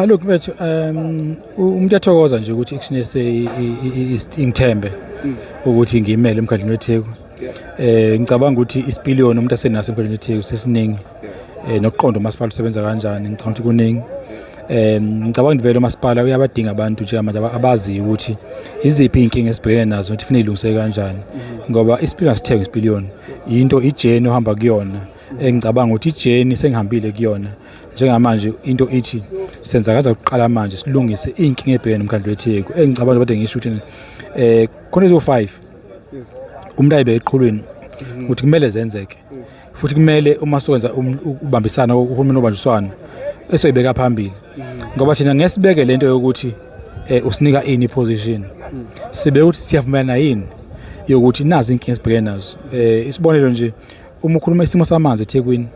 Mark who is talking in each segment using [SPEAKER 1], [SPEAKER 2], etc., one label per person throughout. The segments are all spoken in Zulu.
[SPEAKER 1] Look mfethu, umuntu uyathokoza nje ukuthi action ngithembe ukuthi ngimele emkhandlweni weTheku. Ngicabanga ukuthi isipiliyoni umuntu asenaso emkhandlweni weTheku sesiningi. Nokuqonda umasipala usebenza kanjani ngicabanga ukuthi kuningi. Ngicabanga vele umasipala uyabadinga abantu nje manje abazi ukuthi iziphi inkinga esibhekene nazo ukuthi kufanele ilungiseke kanjani. Ngoba isipiliyoni sithenge isipiliyoni into ijeni ohamba kuyona. Ngicabanga ukuthi ijeni sengihambile kuyona. Njengamanje into ithi senza kaza ukuqala manje silungise inkinga ebhekene nomkhandlu weTheku. Ngicabanga ukuthi ngisho ukuthi khona izo 5 umuntu ayibe eqhulwini ukuthi kumele zenzeke. Futhi kumele uma sowenza ubambisana uhulumeni obanjiswana bese uyibeka phambili. Ngoba thina ngesibeke lento yokuthi usinika ini position. Sibe ukuthi siyavumelana yini yokuthi nazi inkinga esibhekene nazo. Isibonelo nje uma ukhuluma isimo samanzi eThekwini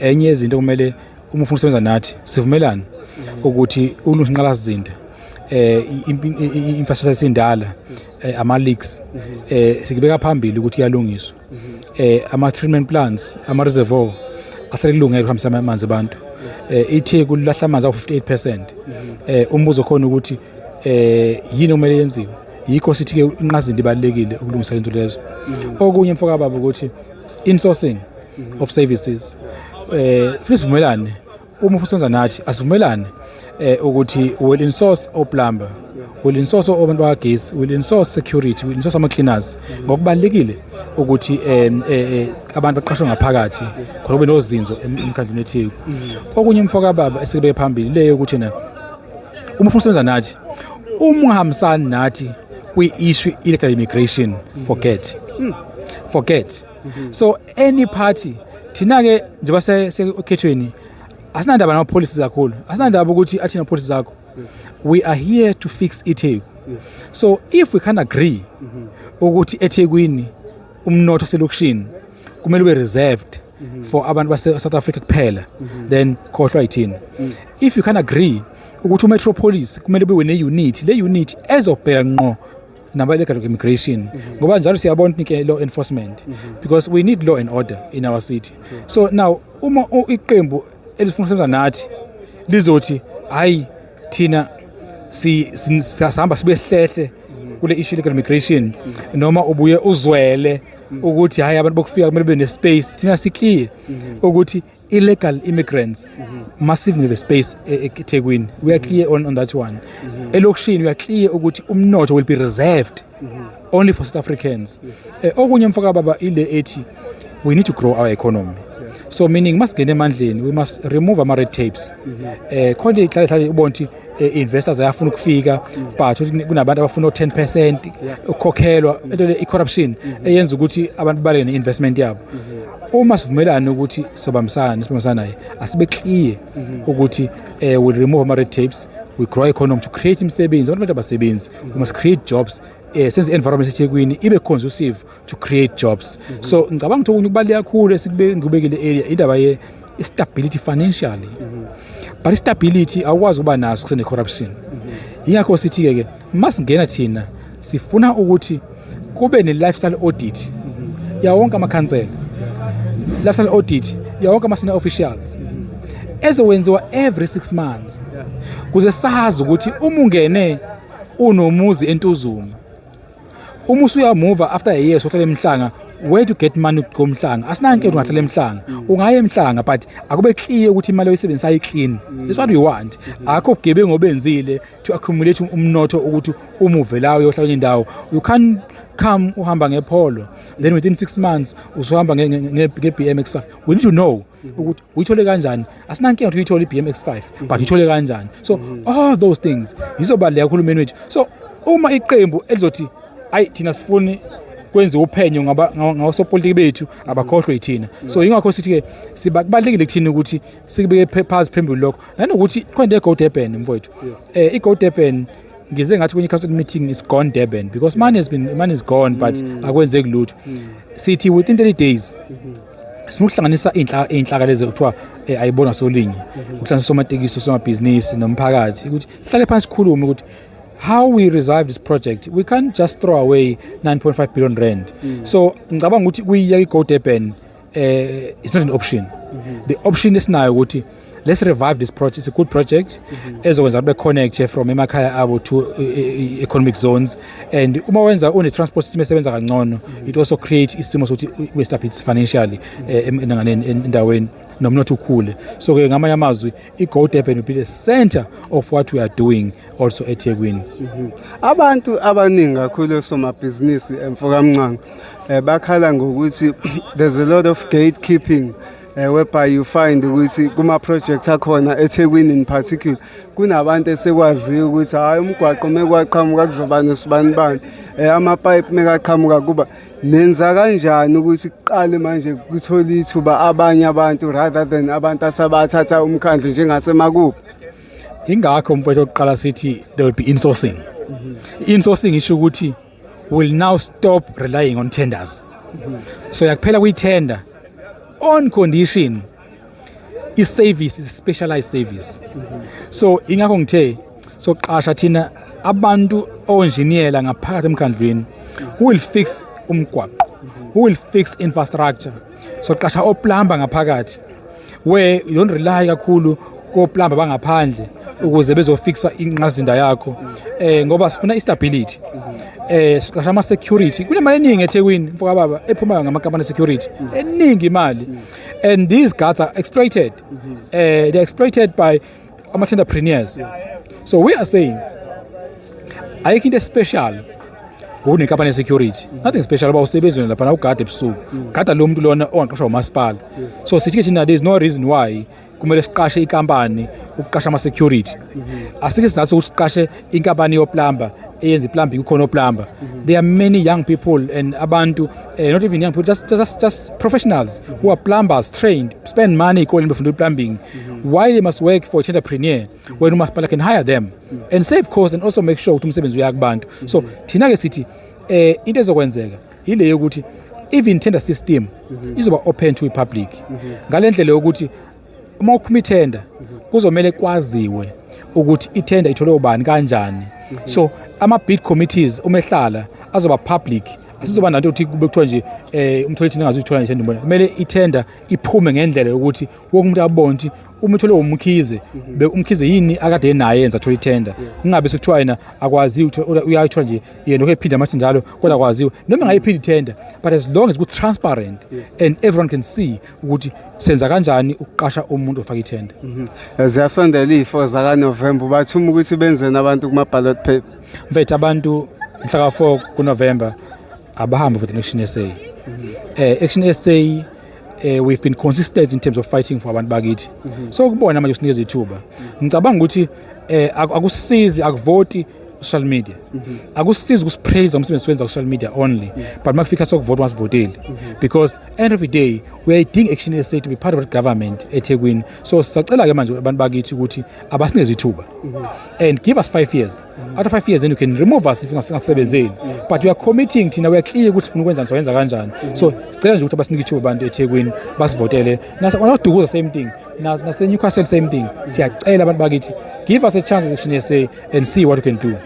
[SPEAKER 1] enye izinto kumele uma ufuna ukusebenza nathi sivumelana ukuthi unosinqala sizinda infrastructure indala ama leaks sikubeka phambili ukuthi iyalungiswa ama treatment plants ama reservoir ahlale kulungele ukuhambisa amanzi abantu iTheku lahla amanzi awu58%. Umbuzo khona ukuthi yini kumele yenziwe yikho sithi ke inqazinto ibalekile ukulungisa lento lezo. Okunye mfoka baba ukuthi insourcing of services sivumelane uma ufusenza nathi asivumelane ukuthi will insource o plumber, will insource abantu bagesi, will insource security, will insource ama cleaners. Ngokubalekile ukuthi abantu baqashwe ngaphakathi khona kube nozinzo emkhandlweni weTheku. Okunye mfoka baba esibeke phambili leyo ukuthi na uma ufusenza nathi umhambisani nathi kwi issue illegal immigration forget. So any party thina ke nje basekhethweni asinandaba nama policies kakhulu, asinandaba ukuthi athina policies zakho. We are here to fix iTheku. So if we can agree ukuthi eThekwini umnotho selokishini kumele ube reserved for abantu base South Africa kuphela, then khohlwa yithina. If you can agree ukuthi umetropolis kumele ube ne unit, le unit ezobheka ngqo naba illegal immigration ngoba njalo siyabona ukuthi law enforcement because we need law and order in our city. So now uma iqembu elifuna ukusebenza nathi lizothi hayi thina sihamba sibe hlehle kule issue illegal immigration noma ubuye uzwele ukuthi hayi abantu bokufika kumele be ne space, thina sikliye ukuthi illegal immigrants massive the space eThekwini. We are clear on that one. Elokishini we are clear ukuthi umnotho will be reserved only for South Africans. Okunye mfoka baba ile ethi we need to grow our economy. So meaning must gene emandleni, we must remove ama red tapes. Khona ihlale ubonthi investors ayafuna ukufika but kunabantu abafuna 10% ukukhokhelwa into le corruption eyenza ukuthi abantu bale ne investment yabo. Uma sivumelana ukuthi sibambisana naye asibe clear ukuthi we remove ama red tapes, we grow economy to create imisebenzi, abantu abasebenzi, we must create jobs. Sense environment eThekwini ibe conducive to create jobs. So ngicabanga ukuthi ukubaleka kakhulu esikubekile area indaba ye stability financially. But stability awukwazi kuba naso kusene corruption. Yingakho sithi ke masingena thina sifuna ukuthi kube ne lifestyle audit ya wonke ama council, lifestyle audit ya wonke ama senior officials ezowenziwa every 6 months kuze sazi ukuthi uma ungene unomuzi eNtuzuma uma usuyamove after a year sohlala eMhlanga, where to get money komhlanga asinanke ungahlala eMhlanga ungaye eMhlanga but akube clear ukuthi imali oyisebenzisa ayi clean. That's what we want. Akho gebe ngobenzile to accumulate umnotho ukuthi umuve lawo yohlala indawo. You can come uhamba ngepolo then within 6 months usuhamba ngeBMX5. We need to know ukuthi uyithole kanjani. Asinanke ukuthi uyithole iBMX5 but uyithole kanjani. So all those things yizobaleka uhulumeni wethu. So uma iqembu elizothi ayi thina sifuni kwenza uphenyo ngasopolitiki bethu abakhohlwe yithina. So ingakho sithi ke sibalekile kuthina ukuthi sikubeke phansi phezulu lokho nanokuthi kwende eGo Durban mfowethu. iGo Durban ngize ngathi kwenye council meeting is gone Durban because money is gone but akwenzeki lutho. Sithi within 30 days sinuhlanganisa inhlaka lezi kuthiwa ayibona solinye ukuhlanganisa somatekisi somabhizinisi nomphakathi ukuthi sihlale phansi sikhulume ukuthi how we resolve this project. We can't just throw away 9.5 billion rand. So ngicabanga ukuthi kuyiya iGo Durban it's not an option. The option is now ukuthi let's revive this project. It's a good project. Ezokwenza ube connect from emakhaya abo to economic zones, and uma wenza une transport system esebenza kangcono, it also create isimo sokuthi we stabilize financially endaweni nomnotho ukhule. So ke ngamanye amazwi iGo Durban will be the center of what we are doing also eThekwini.
[SPEAKER 2] Abantu abaningi kakhulu osomabhizinisi emfoka mncane bakhala ngokuthi there's a lot of gatekeeping whereby you find ukuthi kuma projects akhona eThekwini in particular kunabantu esekwazi ukuthi hayi umgwaqo mekwaqhamuka kuzoba nesibanibani amapipe mekaqhamuka kuba nenza kanjani ukuthi kuqale manje kuthola ithuba abanye abantu rather than abantu asabathatha umkhandlu njengasemakubo.
[SPEAKER 1] Ingakho mfowethu oqala sithi there will be insourcing. Insourcing isho ukuthi will now stop relying on tenders. So yakuphela kuyitender on condition i-service is a specialized service. So ingakho ngithe so qasha thina abantu o-engineer ngaphakathi emkhandlweni who will fix umgwaqo, who will fix infrastructure. So qasha oplumber ngaphakathi where you don't rely kakhulu ko-plumber bangaphandle ukuze bezofixa inqazinda yakho ngoba sifuna istability. Siqasha ama-security kunemali eningi eThekwini mfoka baba ephumayo ngama-company security eningi imali, and these guards are exploited. They're exploited by ama-entrepreneurs. So we are saying ayikho into special ngokune-company security, nothing special about usebenzi lapha na ugada ebusuku gada lo muntu lona ongaqashwa umasipala. So sithi ke thina there is no reason why kumele siqashe ikampani ukuqasha ama-security. Asike sizathu ukuthi siqashe inkampani yoplumber eyenza iplumbing ukhona oplumber. There are many young people and abantu, not even young people, just professionals who are plumbers trained, spend money calling before plumbing. Why they must work for an entrepreneur when umasipala can hire them and save costs and also make sure ukuthi umsebenzi uyakubantu. So thina ke sithi into ezokwenzeka ile yokuthi even tender system izoba open to the public. Ngalendlela yokuthi uma uphuma itender kuzomela kwaziwe ukuthi itender ithole ubani kanjani. So ama bid committees umehlala azoba public, asizoba nanto ukuthi kube kuthiwa nje umtholi thina ngazuyithola nje ndibona. Kumele itender iphume ngendlela yokuthi wonke umuntu abone ukuthi umtholo umkhize umkhize yini akade naye yenza thola itender. Kungabe sekuthiwa yena akwazi ukuthi uyayithola nje yena okephinda amathi njalo kodwa akwaziwe noma ngayiphindi itender, but as long as it's transparent and everyone can see ukuthi senza kanjani ukuqasha umuntu ofaka itender.
[SPEAKER 2] Ziyasondela ifo zaka November bathuma ukuthi benze nabantu kuma ballot paper.
[SPEAKER 1] Mfethu abantu mhla ka4 kuNovember abahamba for the Action SA. Action SA we've been consistent in terms of fighting for abantu bakithi. So kubona manje usinikeza ithuba. Ngicabanga ukuthi akusizi akuvoti social media. Akusizi ukuspraise umsebenzi wenza ku social media only, but makufika sokuvota wasivoteli, because end of the day we are doing Action SA to be part of the government eThekwini. So sicela ke manje abantu bakithi ukuthi abasinikeze ithuba and give us 5 years. After 5 years then you can remove us if singakusebenzeli, but we are committing thina, we are clear ukuthi sifuna ukwenza siwenza kanjani. So sicela nje ukuthi abasinike ithuba abantu eThekwini basivotele. Nasedukuza same thing, nase Newcastle same thing. Siyacela abantu bakithi give us a chance as Action SA and see what we can do.